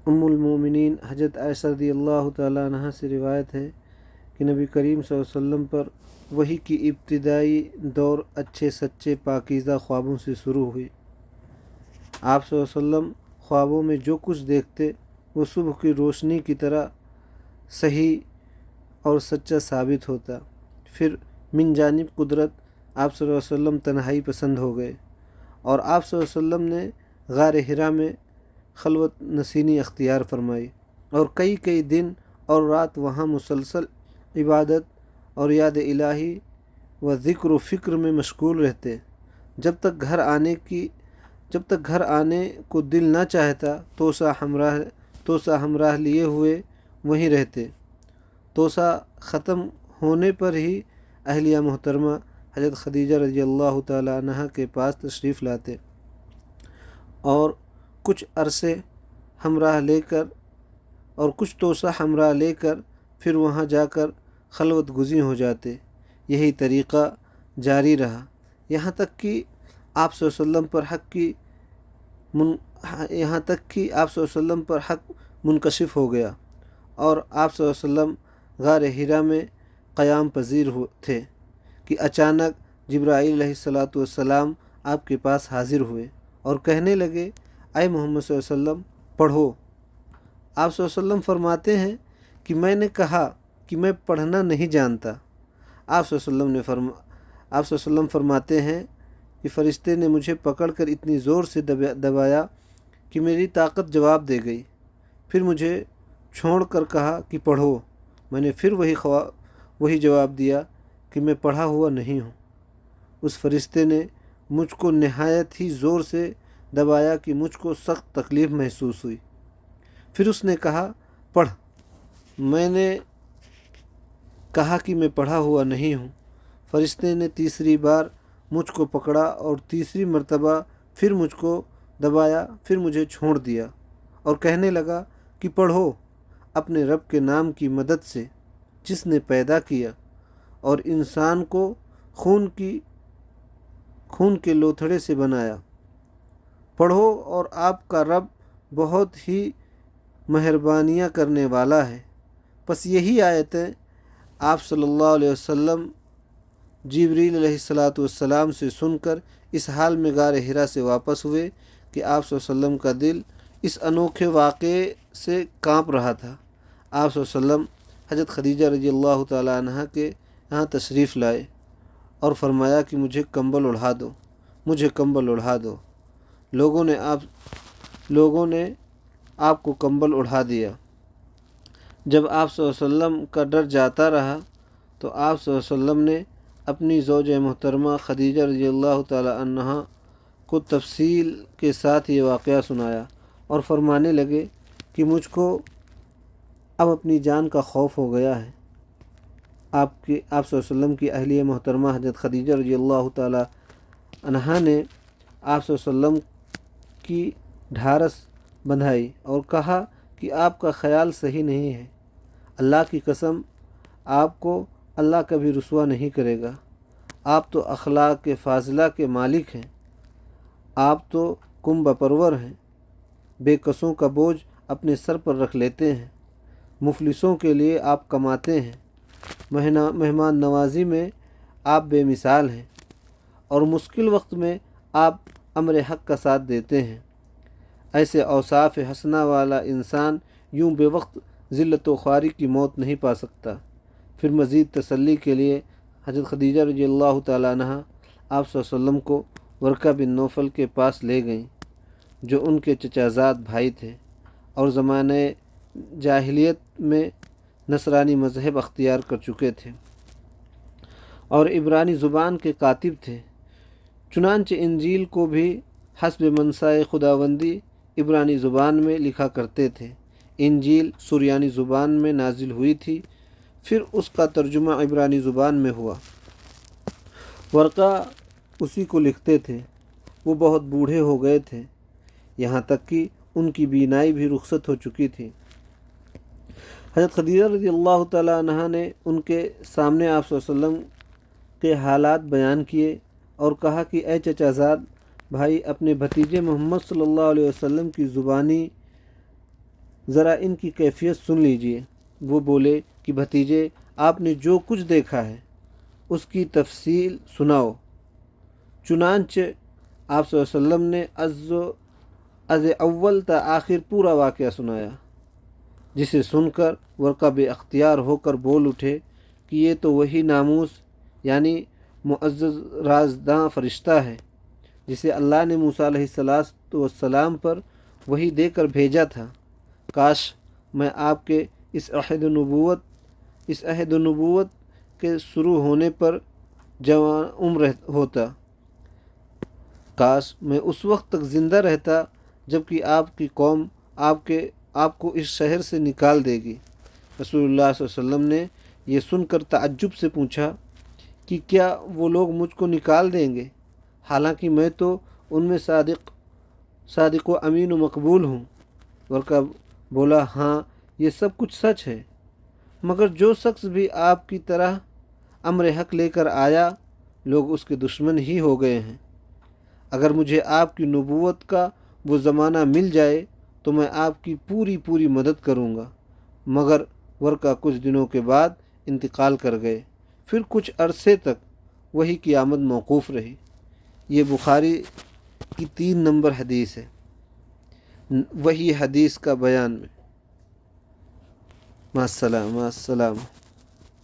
ام المومنین حضرت عائشہ رضی اللہ تعالیٰ عنہ سے روایت ہے کہ نبی کریم صلی اللہ علیہ وسلم پر وحی کی ابتدائی دور اچھے سچے پاکیزہ خوابوں سے شروع ہوئی۔ آپ صلی اللہ علیہ وسلم خوابوں میں جو کچھ دیکھتے وہ صبح کی روشنی کی طرح صحیح اور سچا ثابت ہوتا۔ پھر من جانب قدرت آپ صلی اللہ علیہ وسلم تنہائی پسند ہو گئے اور آپ صلی اللہ علیہ وسلم نے غار حرا میں خلوت نشینی اختیار فرمائی اور کئی دن اور رات وہاں مسلسل عبادت اور یاد الہی و ذکر و فکر میں مشغول رہتے، جب تک گھر آنے کو دل نہ چاہتا توسا ہمراہ لیے ہوئے وہیں رہتے۔ توسا ختم ہونے پر ہی اہلیہ محترمہ حضرت خدیجہ رضی اللہ تعالی عنہ کے پاس تشریف لاتے اور کچھ عرصے ہمراہ لے کر اور کچھ توسا ہمراہ لے کر پھر وہاں جا کر خلوت گزین ہو جاتے۔ یہی طریقہ جاری رہا یہاں تک کہ آپ صلی اللہ علیہ وسلم پر حق منکشف ہو گیا اور آپ صلی اللہ علیہ وسلم غار حرا میں قیام پذیر تھے کہ اچانک جبرائیل علیہ السلام آپ کے پاس حاضر ہوئے اور کہنے لگے، اے محمد صلی اللہ علیہ وسلم پڑھو۔ آپ صلی اللہ علیہ وسلم فرماتے ہیں کہ میں نے کہا کہ میں پڑھنا نہیں جانتا۔ آپ صلی اللہ علیہ وسلم فرماتے ہیں کہ فرشتے نے مجھے پکڑ کر اتنی زور سے دبایا کہ میری طاقت جواب دے گئی، پھر مجھے چھوڑ کر کہا کہ پڑھو۔ میں نے پھر وہی جواب دیا کہ میں پڑھا ہوا نہیں ہوں۔ اس فرشتے نے مجھ کو نہایت ہی زور سے دبایا کہ مجھ کو سخت تکلیف محسوس ہوئی۔ پھر اس نے کہا پڑھ۔ میں نے کہا کہ میں پڑھا ہوا نہیں ہوں۔ فرشتے نے تیسری بار مجھ کو پکڑا اور تیسری مرتبہ پھر مجھ کو دبایا، پھر مجھے چھوڑ دیا اور کہنے لگا کہ پڑھو اپنے رب کے نام کی مدد سے جس نے پیدا کیا اور انسان کو خون کے لوتھڑے سے بنایا۔ پڑھو اور آپ کا رب بہت ہی مہربانیاں کرنے والا ہے۔ پس یہی آیتیں آپ صلی اللہ علیہ وسلم جبریل علیہ السلام سے سن کر اس حال میں غار حرا سے واپس ہوئے کہ آپ صلی اللہ علیہ وسلم کا دل اس انوکھے واقعے سے کانپ رہا تھا۔ آپ صلی اللہ علیہ وسلم حضرت خدیجہ رضی اللہ تعالی عنہ کے یہاں تشریف لائے اور فرمایا کہ مجھے کمبل اڑھا دو۔ لوگوں نے آپ کو کمبل اڑھا دیا۔ جب آپ صلی اللہ علیہ وسلم کا ڈر جاتا رہا تو آپ صلی اللہ علیہ وسلم نے اپنی زوجہ محترمہ خدیجہ رضی اللہ تعالی عنہ کو تفصیل کے ساتھ یہ واقعہ سنایا اور فرمانے لگے کہ مجھ کو اب اپنی جان کا خوف ہو گیا ہے۔ آپ صلی اللہ علیہ وسلم کی اہلیہ محترمہ حضرت خدیجہ رضی اللہ تعالی عنہا نے آپ صلی اللہ علیہ وسلم کی ڈھارس بندھائی اور کہا کہ آپ کا خیال صحیح نہیں ہے۔ اللہ کی قسم آپ کو اللہ کبھی رسوا نہیں کرے گا۔ آپ تو اخلاق فاضلہ کے مالک ہیں۔ آپ تو کنبہ پرور ہیں، بے کسوں کا بوجھ اپنے سر پر رکھ لیتے ہیں، مفلسوں کے لیے آپ کماتے ہیں، مہمان نوازی میں آپ بے مثال ہیں اور مشکل وقت میں آپ امر حق کا ساتھ دیتے ہیں۔ ایسے اوصاف حسنہ والا انسان یوں بے وقت ذلت و خواری کی موت نہیں پا سکتا۔ پھر مزید تسلی کے لیے حضرت خدیجہ رضی اللہ تعالیٰ عنہ آپ صلی اللہ علیہ وسلم کو ورقہ بن نوفل کے پاس لے گئیں جو ان کے چچا زاد بھائی تھے اور زمانہ جاہلیت میں نصرانی مذہب اختیار کر چکے تھے اور عبرانی زبان کے کاتب تھے۔ چنانچہ انجیل کو بھی حسب منشاء خداوندی عبرانی زبان میں لکھا کرتے تھے۔ انجیل سریانی زبان میں نازل ہوئی تھی، پھر اس کا ترجمہ عبرانی زبان میں ہوا۔ ورقہ اسی کو لکھتے تھے۔ وہ بہت بوڑھے ہو گئے تھے، یہاں تک کہ ان کی بینائی بھی رخصت ہو چکی تھی۔ حضرت خدیجہ رضی اللہ تعالیٰ عنہ نے ان کے سامنے آپ صلی اللہ علیہ وسلم کے حالات بیان کیے اور کہا کہ اے چچا زاد بھائی، اپنے بھتیجے محمد صلی اللہ علیہ وسلم کی زبانی ذرا ان کی کیفیت سن لیجئے۔ وہ بولے کہ بھتیجے، آپ نے جو کچھ دیکھا ہے اس کی تفصیل سناؤ۔ چنانچہ آپ صلی اللہ علیہ وسلم نے از اول تا آخر پورا واقعہ سنایا، جسے سن کر ورقہ بے اختیار ہو کر بول اٹھے کہ یہ تو وہی ناموس یعنی معزز رازداں فرشتہ ہے جسے اللہ نے موسیٰ علیہ السلام پر وہی دے کر بھیجا تھا۔ کاش میں آپ کے اس عہد نبوت کے شروع ہونے پر جوان عمر ہوتا، کاش میں اس وقت تک زندہ رہتا جب کہ آپ کی قوم آپ کو اس شہر سے نکال دے گی۔ رسول اللہ صلی اللہ علیہ وسلم نے یہ سن کر تعجب سے پوچھا کہ کیا وہ لوگ مجھ کو نکال دیں گے، حالانکہ میں تو ان میں صادق و امین و مقبول ہوں۔ ورقہ بولا، ہاں یہ سب کچھ سچ ہے، مگر جو شخص بھی آپ کی طرح امر حق لے کر آیا لوگ اس کے دشمن ہی ہو گئے ہیں۔ اگر مجھے آپ کی نبوت کا وہ زمانہ مل جائے تو میں آپ کی پوری مدد کروں گا۔ مگر ورقہ کچھ دنوں کے بعد انتقال کر گئے، پھر کچھ عرصے تک وہی کی آمد موقوف رہی۔ یہ بخاری کی 3 نمبر حدیث ہے۔ وہی حدیث کا بیان میں۔ مع السلامہ۔